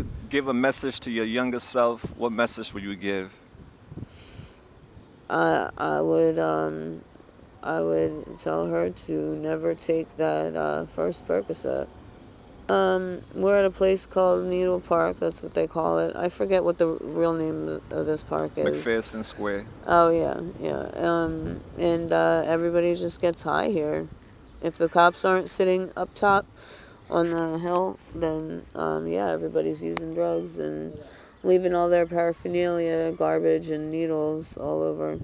could give a message to your younger self, what message would you give? I would I would tell her to never take that first Percocet. We're at a place called Needle Park. That's what they call it. I forget what the real name of this park is. McPherson Square. Oh yeah, yeah. And everybody just gets high here. If the cops aren't sitting up top on the hill, then yeah, everybody's using drugs and leaving all their paraphernalia, garbage, and needles all over.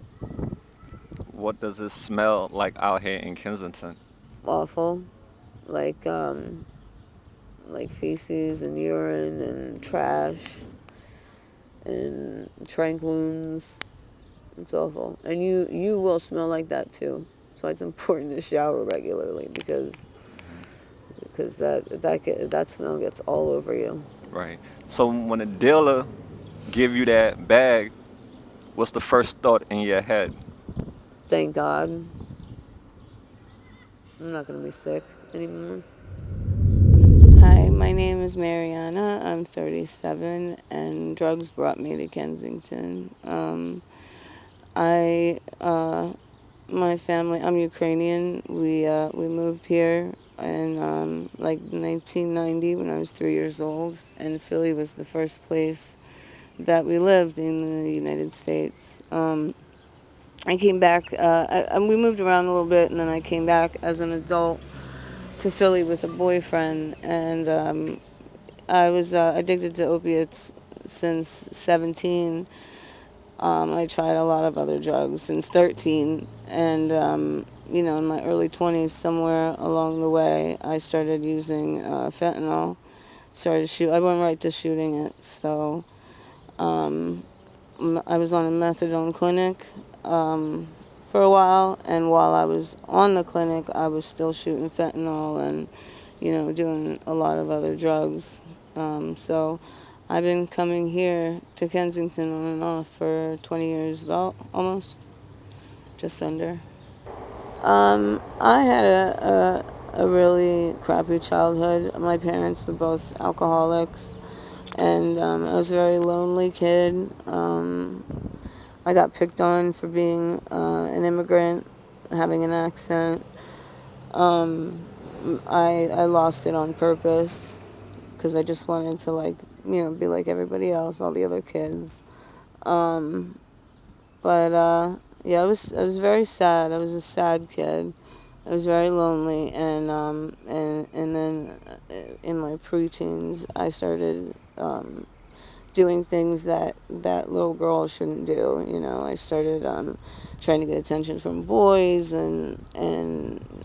What does it smell like out here in Kensington? Awful, like like feces and urine and trash and trank wounds. It's awful, and you will smell like that too. So it's important to shower regularly because that smell gets all over you. Right. So when a dealer give you that bag, what's the first thought in your head? Thank God, I'm not gonna be sick anymore. Hi, my name is Marianna. I'm 37, and drugs brought me to Kensington. I my family. I'm Ukrainian. We moved here in like 1990 when I was 3 years old, and Philly was the first place that we lived in the United States. I came back. We moved around a little bit, and then I came back as an adult to Philly with a boyfriend, and I was addicted to opiates since 17. I tried a lot of other drugs since 13, and in my early 20s, somewhere along the way, I started using fentanyl. I went right to shooting it. So I was on a methadone clinic for a while, and while I was on the clinic, I was still shooting fentanyl and doing a lot of other drugs. So I've been coming here to Kensington on and off for 20 years, about almost, just under. I had a really crappy childhood. My parents were both alcoholics, and I was a very lonely kid. I got picked on for being an immigrant, having an accent. I lost it on purpose because I just wanted to be like everybody else, all the other kids. Um, but yeah, I was very sad. I was a sad kid. I was very lonely, and then in my preteens, I started doing things that little girls shouldn't do. I started trying to get attention from boys, and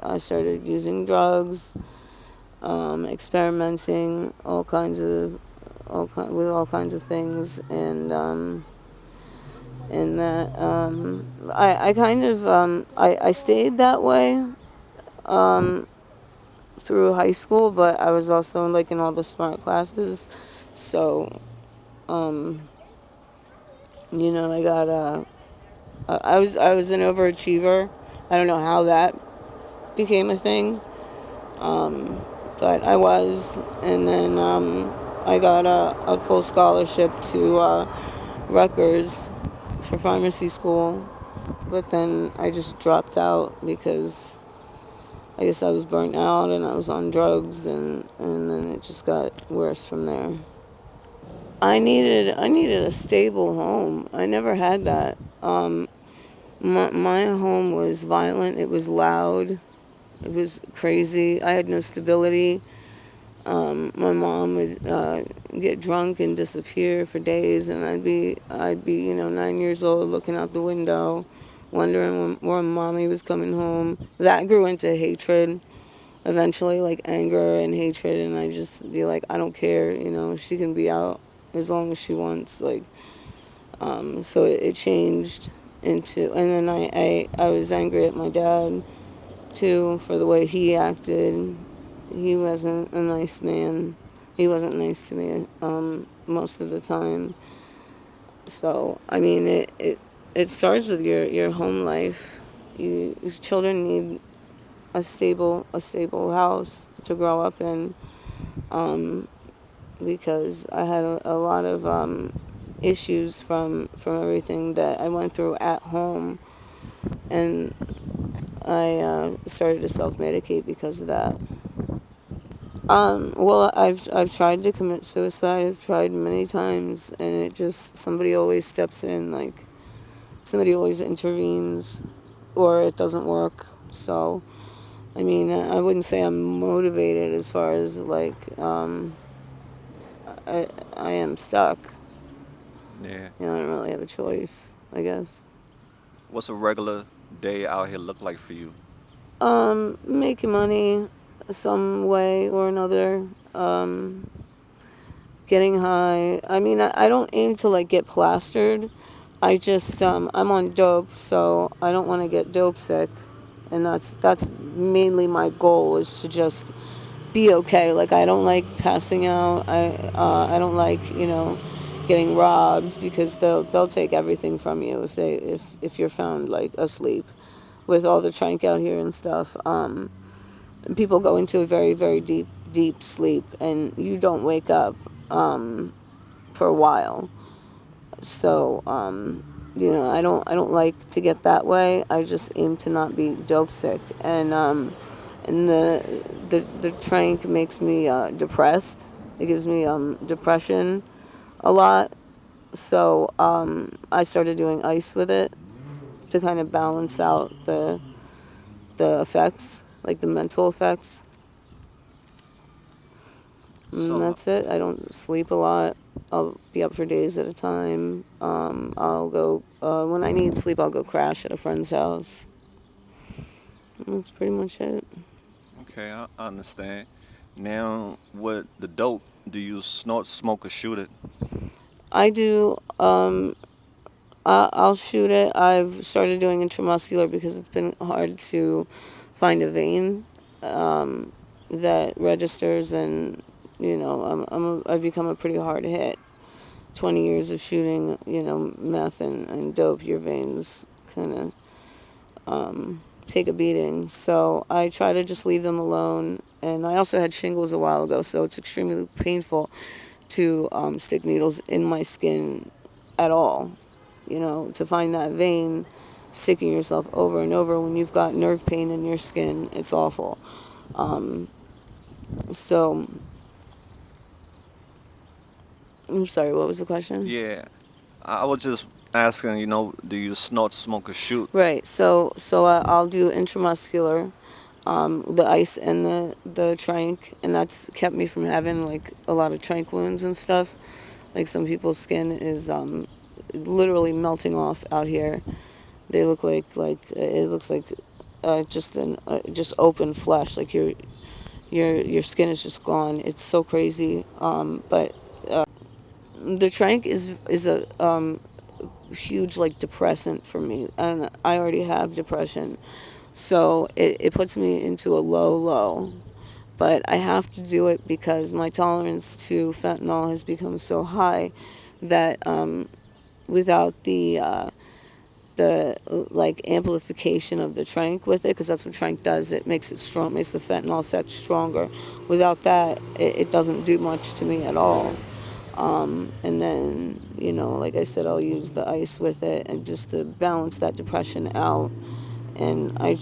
I started using drugs, experimenting with all kinds of things, and that I kind of I stayed that way through high school, but I was also like in all the smart classes, so um, I got I was an overachiever. I don't know how that became a thing, but I was, and then I got a full scholarship to Rutgers for pharmacy school, but then I just dropped out because I guess I was burnt out and I was on drugs, and then it just got worse from there. I needed a stable home. I never had that. My home was violent. It was loud. It was crazy. I had no stability. My mom would get drunk and disappear for days, and I'd be 9 years old, looking out the window, wondering when mommy was coming home. That grew into hatred, eventually, like anger and hatred, and I just be like, I don't care, she can be out as long as she wants, like. So it changed into, and then I was angry at my dad too for the way he acted. He wasn't a nice man. He wasn't nice to me most of the time. So I mean, it starts with your home life. Children need a stable house to grow up in. Um, because I had a lot of issues from everything that I went through at home, and I started to self-medicate because of that. Well, I've tried to commit suicide. I've tried many times, and it just somebody always steps in, like somebody always intervenes, or it doesn't work. So, I mean, I wouldn't say I'm motivated as far as like I am stuck. Yeah. You know, I don't really have a choice, I guess. What's a regular day out here look like for you? Making money some way or another. Getting high. I mean, I don't aim to like get plastered. I just I'm on dope, so I don't want to get dope sick, and that's mainly my goal, is to just be okay. Like, I don't like passing out. I don't like, getting robbed, because they'll take everything from you if you're found like asleep with all the trank out here and stuff. People go into a very, very deep sleep, and you don't wake up for a while. So, I don't like to get that way. I just aim to not be dope sick, and the trank makes me depressed. It gives me depression a lot. So I started doing ice with it to kind of balance out the effects, like the mental effects. And So, that's it. I don't sleep a lot. I'll be up for days at a time. I'll go, when I need sleep, I'll go crash at a friend's house. And that's pretty much it. okay, I understand. Now, with the dope, do you snort, smoke, or shoot it? I do, I'll shoot it. I've started doing intramuscular because it's been hard to find a vein that registers, and, I've become a pretty hard hit. 20 years of shooting, meth and dope, your veins kind of take a beating. So I try to just leave them alone. And I also had shingles a while ago, so it's extremely painful to stick needles in my skin at all. To find that vein, sticking yourself over and over when you've got nerve pain in your skin, it's awful. So, I'm sorry, what was the question? Yeah, I was just asking, do you snort, smoke, or shoot? Right. So I'll do intramuscular, the ice and the trank, and that's kept me from having like a lot of trank wounds and stuff. Like, some people's skin is literally melting off out here. They look like it looks like just open flesh. Like, your skin is just gone. It's so crazy. But the trank is a huge like depressant for me, and I already have depression, so it puts me into a low. But I have to do it because my tolerance to fentanyl has become so high that without the like amplification of the trank with it, because that's what trank does, it makes it strong, makes the fentanyl effect stronger. Without that, it doesn't do much to me at all. And then, like I said, I'll use the ice with it, and just to balance that depression out. And I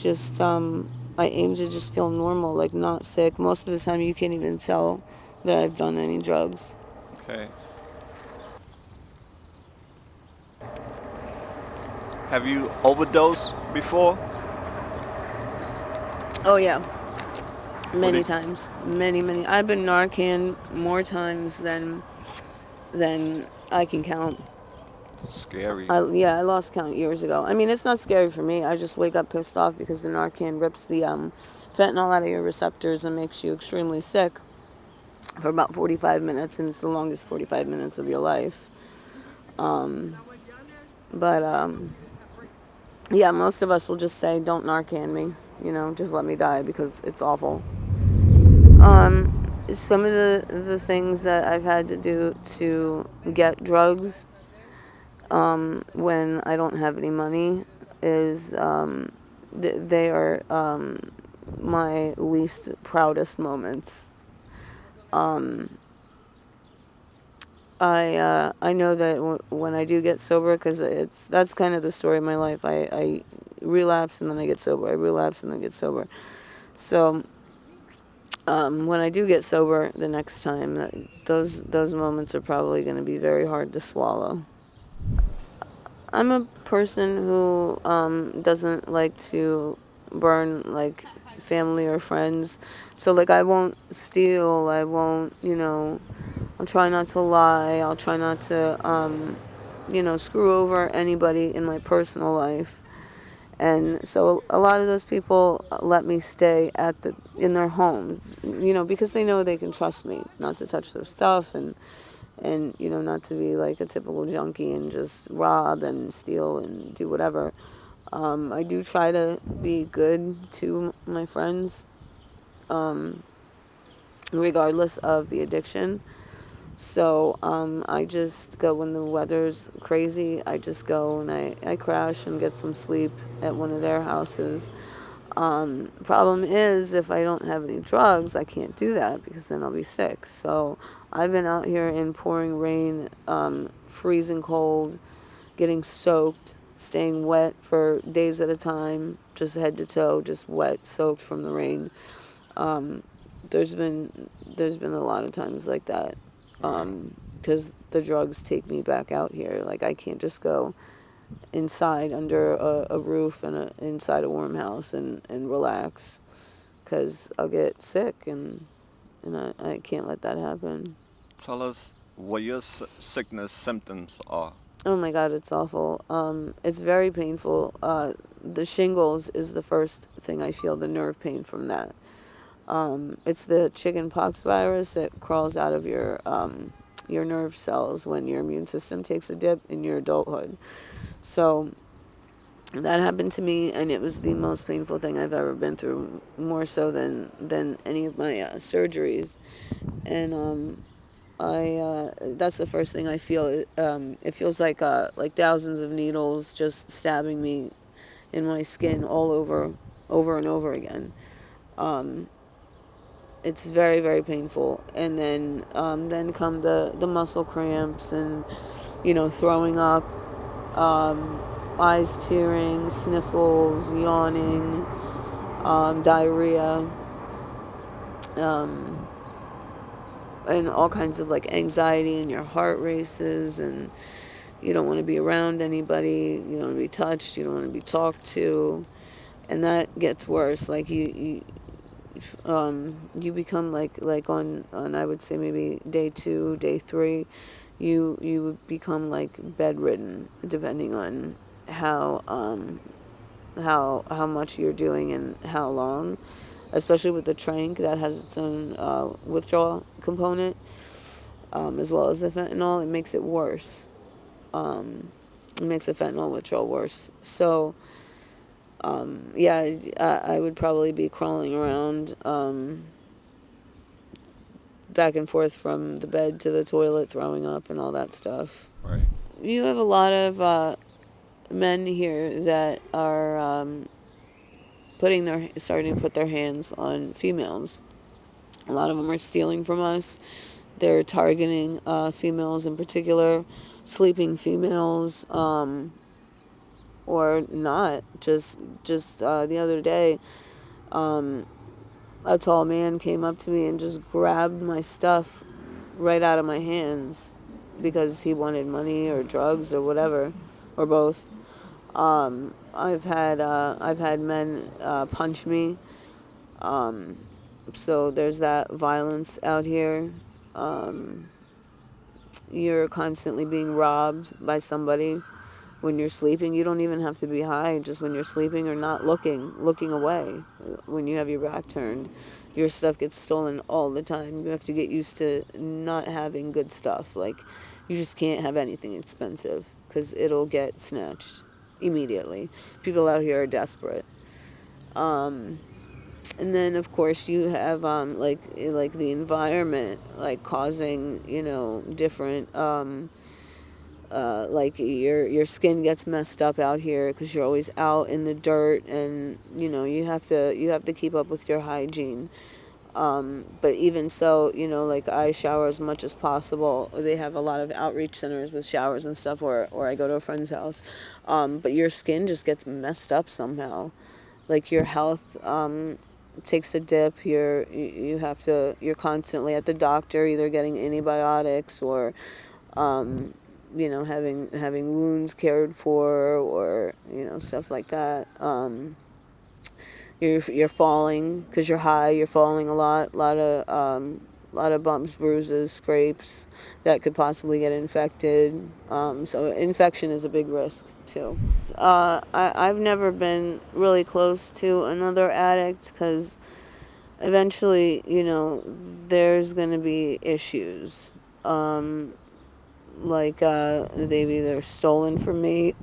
aim to just feel normal, like not sick. Most of the time, you can't even tell that I've done any drugs. Okay. Have you overdosed before? Oh, yeah. What Many did times. Many. I've been Narcan more times than I can count. scary? I lost count years ago. I mean, it's not scary for me. I just wake up pissed off because the Narcan rips the fentanyl out of your receptors and makes you extremely sick for about 45 minutes, and it's the longest 45 minutes of your life. But yeah, most of us will just say, "Don't Narcan me," just let me die, because it's awful. Some of the things that I've had to do to get drugs when I don't have any money is they are my least proudest moments. I know that when I do get sober, because that's kind of the story of my life. I relapse and then I get sober. I relapse and then get sober. So when I do get sober the next time, those moments are probably going to be very hard to swallow. I'm a person who doesn't like to burn like family or friends. So like I won't steal. I won't, I'll try not to lie. I'll try not to, screw over anybody in my personal life. And so a lot of those people let me stay in their home, because they know they can trust me not to touch their stuff and not to be like a typical junkie and just rob and steal and do whatever. I do try to be good to my friends, regardless of the addiction. So I just go when the weather's crazy. I just go and I crash and get some sleep at one of their houses. Problem is, if I don't have any drugs, I can't do that because then I'll be sick. So I've been out here in pouring rain, freezing cold, getting soaked, staying wet for days at a time, just head to toe, just wet, soaked from the rain. Um, there's been a lot of times like that, because the drugs take me back out here. Like I can't just go inside under a roof and inside a warm house and relax, because I'll get sick and I can't let that happen. Tell us what your sickness symptoms are. Oh my God, it's awful. It's very painful. The shingles is the first thing I feel, the nerve pain from that. It's the chicken pox virus that crawls out of your nerve cells when your immune system takes a dip in your adulthood. So that happened to me, and it was the most painful thing I've ever been through, more so than any of my surgeries. And that's the first thing I feel. It feels like thousands of needles just stabbing me in my skin all over and over again. It's very, very painful. And then come the muscle cramps and throwing up, eyes tearing, sniffles, yawning, diarrhea, um, and all kinds of like anxiety, and your heart races, and you don't want to be around anybody, you don't want to be touched, you don't want to be talked to, and that gets worse. Like you become like on I would say maybe day 2, day 3, you would become like bedridden, depending on how much you're doing and how long, especially with the trank that has its own withdrawal component, as well as the fentanyl. It makes it worse. It makes the fentanyl withdrawal worse. So yeah, I would probably be crawling around, back and forth from the bed to the toilet, throwing up and all that stuff. Right. You have a lot of men here that are starting to put their hands on females. A lot of them are stealing from us. They're targeting females in particular, sleeping females, or not. Just the other day, a tall man came up to me and just grabbed my stuff right out of my hands because he wanted money or drugs or whatever, or both. I've had men punch me. So there's that violence out here. You're constantly being robbed by somebody when you're sleeping. You don't even have to be high. Just when you're sleeping or not looking away, when you have your back turned, your stuff gets stolen all the time. You have to get used to not having good stuff. Like, you just can't have anything expensive because it'll get snatched immediately. People out here are desperate. And then of course you have like the environment, like causing different, like your skin gets messed up out here because you're always out in the dirt, and you have to keep up with your hygiene. But even so, like I shower as much as possible. They have a lot of outreach centers with showers and stuff, or I go to a friend's house. But your skin just gets messed up somehow. Like your health takes a dip. You're constantly at the doctor, either getting antibiotics or having wounds cared for, or stuff like that. You're falling because you're high. You're falling a lot of bumps, bruises, scrapes that could possibly get infected. So infection is a big risk too. I've never been really close to another addict because eventually, there's going to be issues. They've either stolen from me,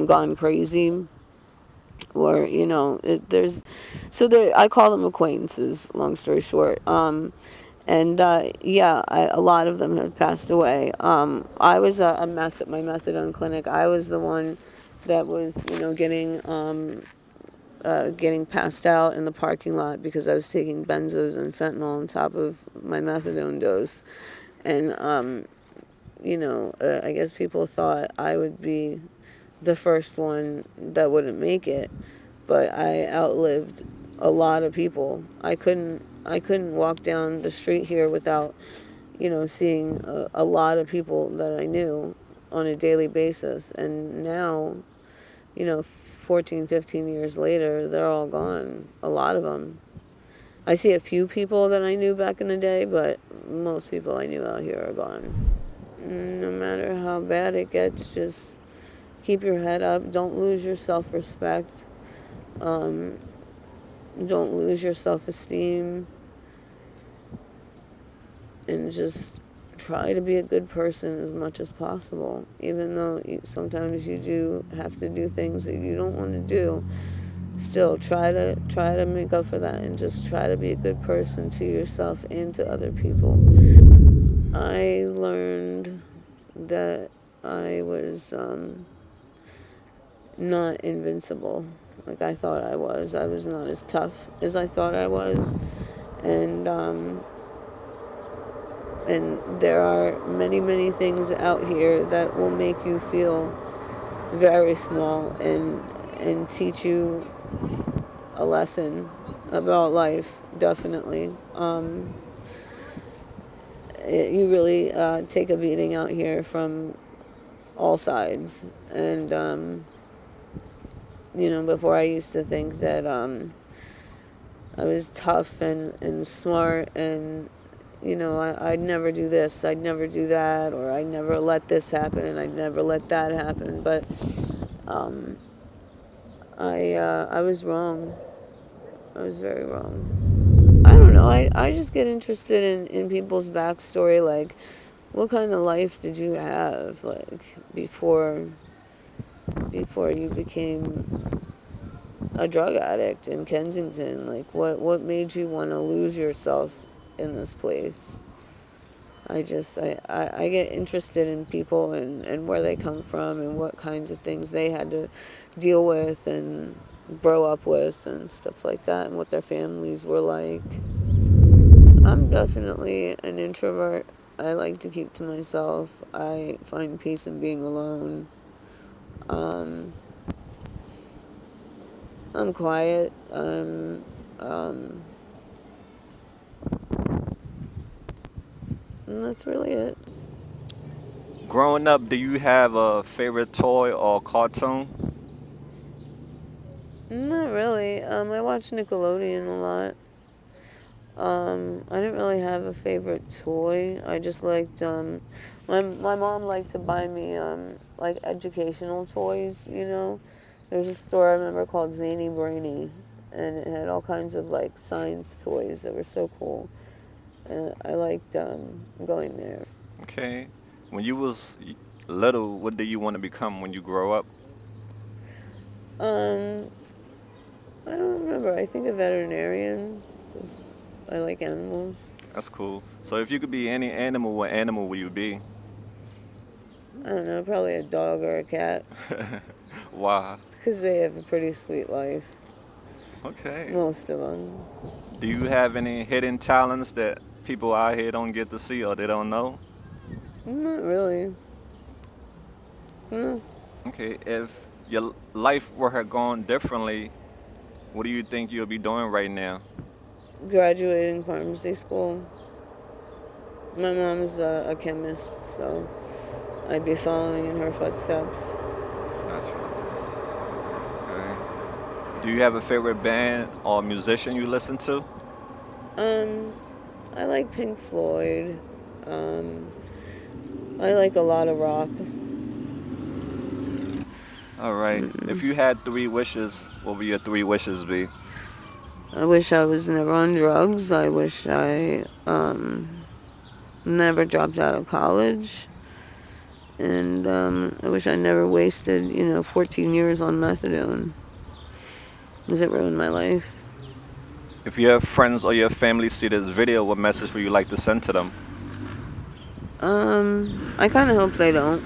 gone crazy, or I call them acquaintances, long story short. A lot of them have passed away. I was a mess at my methadone clinic. I was the one that was getting passed out in the parking lot because I was taking benzos and fentanyl on top of my methadone dose. And I guess people thought I would be the first one that wouldn't make it, but I outlived a lot of people. I couldn't walk down the street here without, seeing a lot of people that I knew on a daily basis. And now, 14, 15 years later, they're all gone. A lot of them. I see a few people that I knew back in the day, but most people I knew out here are gone. No matter how bad it gets, just keep your head up. Don't lose your self-respect. Don't lose your self-esteem. And just try to be a good person as much as possible. Even though sometimes you do have to do things that you don't want to do, still try to make up for that and just try to be a good person to yourself and to other people. I learned that I was not invincible like I thought I was. I was not as tough as I thought I was. And there are many, many things out here that will make you feel very small and teach you a lesson about life, definitely. You really take a beating out here from all sides. And, before I used to think that I was tough and smart and, I'd never do this, I'd never do that, or I'd never let this happen, I'd never let that happen. But I was wrong. I was very wrong. I don't know. I just get interested in people's backstory. Like, what kind of life did you have, like, before you became a drug addict in Kensington? Like, what made you want to lose yourself in this place? I get interested in people and where they come from and what kinds of things they had to deal with and grow up with and stuff like that, and what their families were like. I'm definitely an introvert. I like to keep to myself. I find peace in being alone. I'm quiet. And that's really it. Growing up, do you have a favorite toy or cartoon? Not really. I watch Nickelodeon a lot. I didn't really have a favorite toy. I just liked, my mom liked to buy me, like educational toys. There's a store I remember called Zany Brainy, and it had all kinds of like science toys that were so cool. And I liked, going there. Okay. When you was little, what do you want to become when you grow up? Um, I don't remember. I think a veterinarian, 'cause I like animals. That's cool. So if you could be any animal, what animal would you be? I don't know, probably a dog or a cat, Why? because they have a pretty sweet life. Okay. Most of them. Do you have any hidden talents that people out here don't get to see or they don't know? Not really. No. Okay, if your life were had gone differently, what do you think you'll be doing right now? Graduating pharmacy school. My mom's a chemist, so I'd be following in her footsteps. Gotcha. Okay. Do you have a favorite band or musician you listen to? Um, I like Pink Floyd. Um, I like a lot of rock. All right. If you had three wishes, what would your three wishes be? I wish I was never on drugs. I wish I never dropped out of college. And I wish I never wasted, 14 years on methadone. Because it ruined my life. If your friends or your family see this video, what message would you like to send to them? I kind of hope they don't.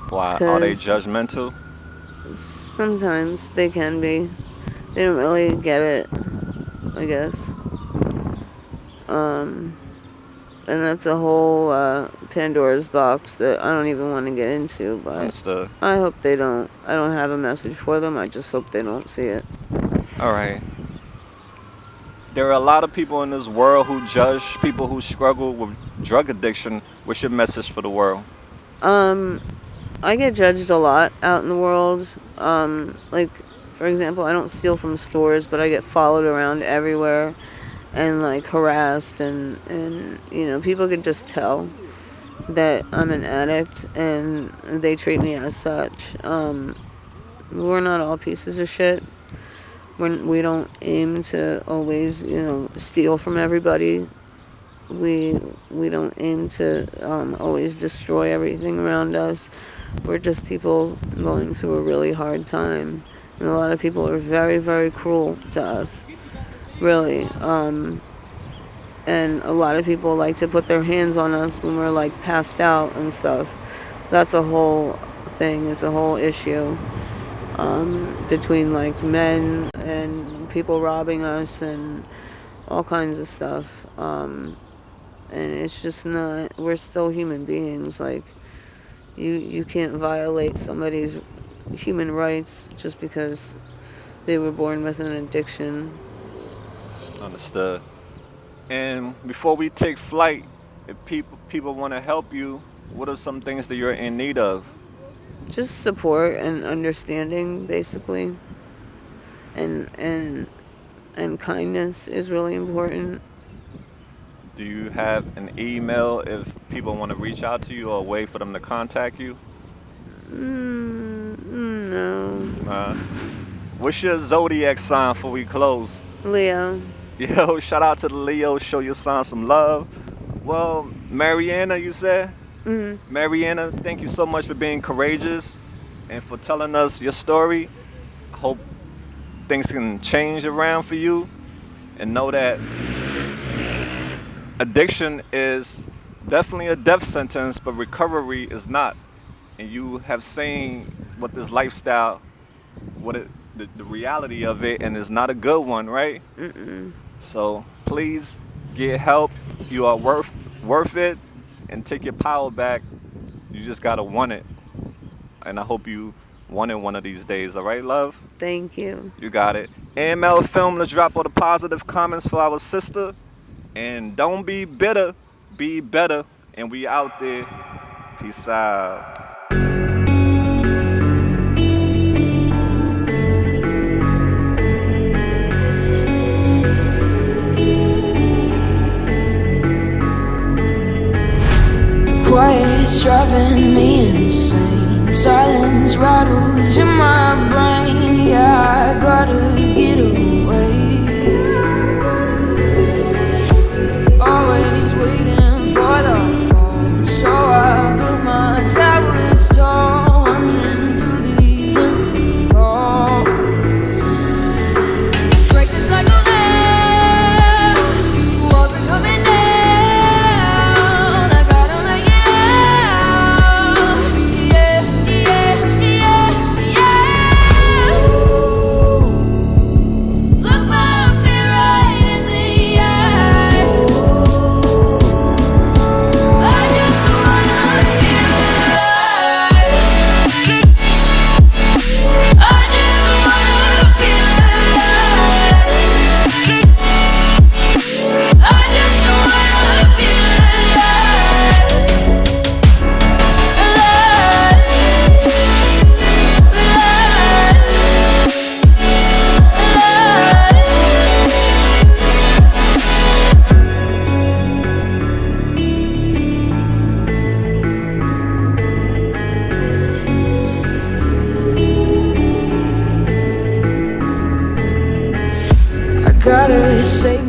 Why? Are they 'Cause judgmental? sometimes they can be. They don't really get it, I guess. And that's a whole Pandora's box that I don't even want to get into, but Understood. I hope they don't. I don't have a message for them. I just hope they don't see it. All right. There are a lot of people in this world who judge people who struggle with drug addiction. What's your message for the world? I get judged a lot out in the world. Like, for example, I don't steal from stores, but I get followed around everywhere and, like, harassed. And people can just tell that I'm an addict, and they treat me as such. We're not all pieces of shit. We don't aim to always, steal from everybody. We don't aim to always destroy everything around us. We're just people going through a really hard time. And a lot of people are very, very cruel to us. Really. And a lot of people like to put their hands on us when we're, like, passed out and stuff. That's a whole thing. It's a whole issue. Between, like, men and people robbing us and all kinds of stuff. And it's just not, we're still human beings. Like, you can't violate somebody's human rights just because they were born with an addiction. Understood. And before we take flight, if people want to help you, what are some things that you're in need of? Just support and understanding, basically. And kindness is really important. Do you have an email if people want to reach out to you or a way for them to contact you? No. What's your zodiac sign before we close? Leo. Yo, shout out to the Leo. Show your sign some love. Well, Marianna, you said? Mm-hmm. Marianna, thank you so much for being courageous and for telling us your story. I hope things can change around for you, and know that addiction is definitely a death sentence, but recovery is not. And you have seen what this lifestyle, the reality of it, and it's not a good one, right? Mm-mm. So please get help. You are worth it, and take your power back. You just gotta want it, and I hope you want it one of these days. All right, love? Thank you. You got it. AML Film, let's drop all the positive comments for our sister. And don't be bitter, be better. And we out there. Peace out. Quiet's driving me insane. Silence rattles in my brain. Yeah, I gotta get away. Always waiting for the phone, so I built my towers tall, wandering through these empty halls. Break the cycle now, walls are coming down. I gotta make it out. Yeah, yeah, yeah, yeah. to save